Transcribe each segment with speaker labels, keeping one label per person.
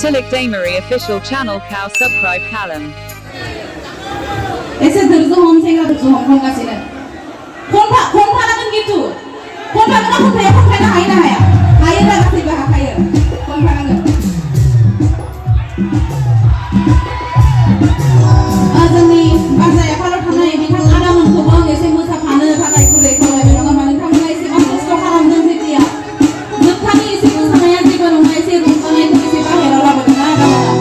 Speaker 1: Tilik Damery official channel cow subscribe kalam.
Speaker 2: Ese terus home sehingga terus home kasih nih. Konpa kan gitu. Konpa kan aku kayak hai nah ya. Hai dah kasih bahasa hai. Konpa kan. Azani bahasa ya kalau tanah ini kan ada mencoba ngisi musa panah pakai kulit kalau ini orang mana kan ngisi masuk sekolah orang sih dia. Nukani isi musa naya sih kalau ngisi rumah itu isi bahaya orang benar ada mana.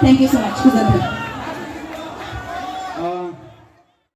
Speaker 2: Thank you so much.